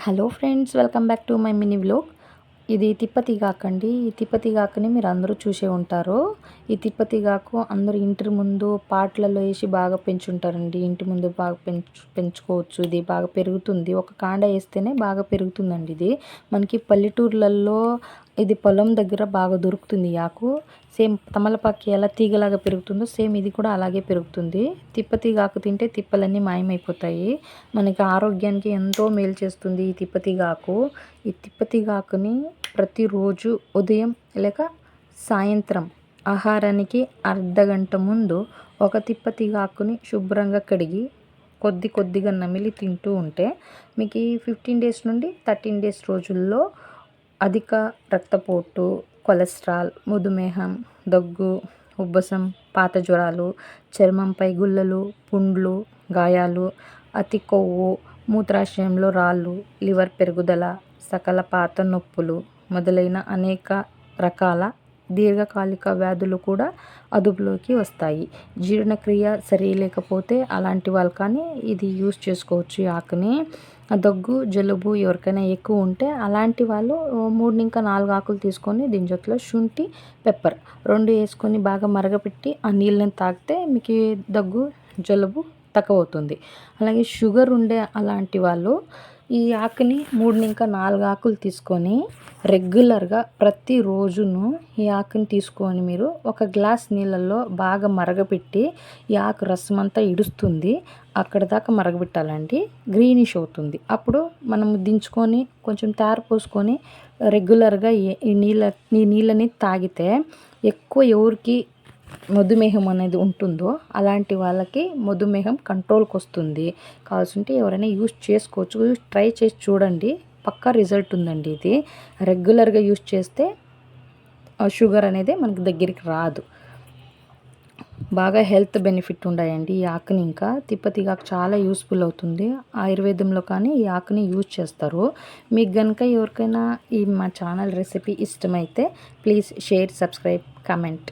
Hello friends, welcome back to my mini vlog. ఇది తిప్పతీగాకు అండి. ఈ తిప్పతీగాకుని మీరు అందరూ చూసే ఉంటారు. ఈ తిప్పతీగాకు అందరూ ఇంటి ముందు పాట్లలో వేసి బాగా పెంచుంటారండి. ఇంటి ముందు బాగా పెంచుకోవచ్చు. ఇది బాగా పెరుగుతుంది. ఒక కాండ వేస్తేనే బాగా పెరుగుతుందండి. ఇది మనకి పల్లెటూర్లలో ఇది పొలం దగ్గర బాగా దొరుకుతుంది. ఆకు సేమ్ తమలపాకు ఎలా తీగలాగా పెరుగుతుందో సేమ్ ఇది కూడా అలాగే పెరుగుతుంది. తిప్పతీగాకు తింటే తిప్పలన్నీ మాయమైపోతాయి. మనకి ఆరోగ్యానికి ఎంతో మేలు చేస్తుంది ఈ తిప్పతీగాకు. ఈ తిప్పతీగాకుని ప్రతిరోజు ఉదయం లేక సాయంత్రం ఆహారానికి అర్ధగంట ముందు ఒక తిప్పతీగాకుని శుభ్రంగా కడిగి కొద్దిగా నమిలి తింటూ ఉంటే మీకు 15 డేస్ నుండి 13 డేస్ రోజుల్లో అధిక రక్తపోటు, కొలెస్ట్రాల్, మధుమేహం, దగ్గు, ఉబ్బసం, పాత జ్వరాలు, చర్మంపై గుల్లలు, పుండ్లు, గాయాలు, అతి కొవ్వు, మూత్రాశయంలో రాళ్ళు, లివర్ పెరుగుదల, సకల పాత నొప్పులు మొదలైన అనేక రకాల దీర్ఘకాలిక వ్యాధులు కూడా అదుపులోకి వస్తాయి. జీర్ణక్రియ సరి లేకపోతే అలాంటి వాళ్ళు కానీ ఇది యూస్ చేసుకోవచ్చు. ఈ ఆకుని దగ్గు, జలుబు ఎవరికైనా ఎక్కువ ఉంటే అలాంటి వాళ్ళు 3 ఇంకా 4 ఆకులు తీసుకొని దీని జొత్తలో శుంఠి, పెప్పర్ 2 వేసుకొని బాగా మరగపెట్టి ఆ నీళ్ళని తాగితే మీకు దగ్గు, జలుబు తక్కువ అవుతుంది. అలాగే షుగర్ ఉండే అలాంటి వాళ్ళు ఈ ఆకుని 3 ఇంకా 4 ఆకులు తీసుకొని రెగ్యులర్గా ప్రతిరోజును ఈ ఆకుని తీసుకొని మీరు ఒక గ్లాస్ నీళ్ళల్లో బాగా మరగపెట్టి ఈ ఆకు రసం అంతా ఇడుస్తుంది. అక్కడ దాకా మరగబెట్టాలండి. గ్రీనిష్ అవుతుంది. అప్పుడు మనం దించుకొని కొంచెం తేర పోసుకొని రెగ్యులర్గా ఈ నీళ్ళని తాగితే ఎక్కువ ఎవరికి మధుమేహం అనేది ఉంటుందో అలాంటి వాళ్ళకి మధుమేహం కంట్రోల్కి వస్తుంది. కావాల్సింటే ఎవరైనా యూస్ చేసుకోవచ్చు. ట్రై చేసి చూడండి, పక్కా రిజల్ట్ ఉందండి. ఇది రెగ్యులర్గా యూస్ చేస్తే షుగర్ అనేది మనకి దగ్గరికి రాదు. బాగా హెల్త్ బెనిఫిట్ ఉన్నాయండి ఈ ఆకుని. ఇంకా తిప్పతీగాకు చాలా యూస్ఫుల్ అవుతుంది. ఆయుర్వేదంలో కానీ ఈ ఆకుని యూజ్ చేస్తారు. మీకు కనుక ఎవరికైనా ఈ మా ఛానల్ రెసిపీ ఇష్టమైతే ప్లీజ్ షేర్, సబ్స్క్రైబ్, కమెంట్.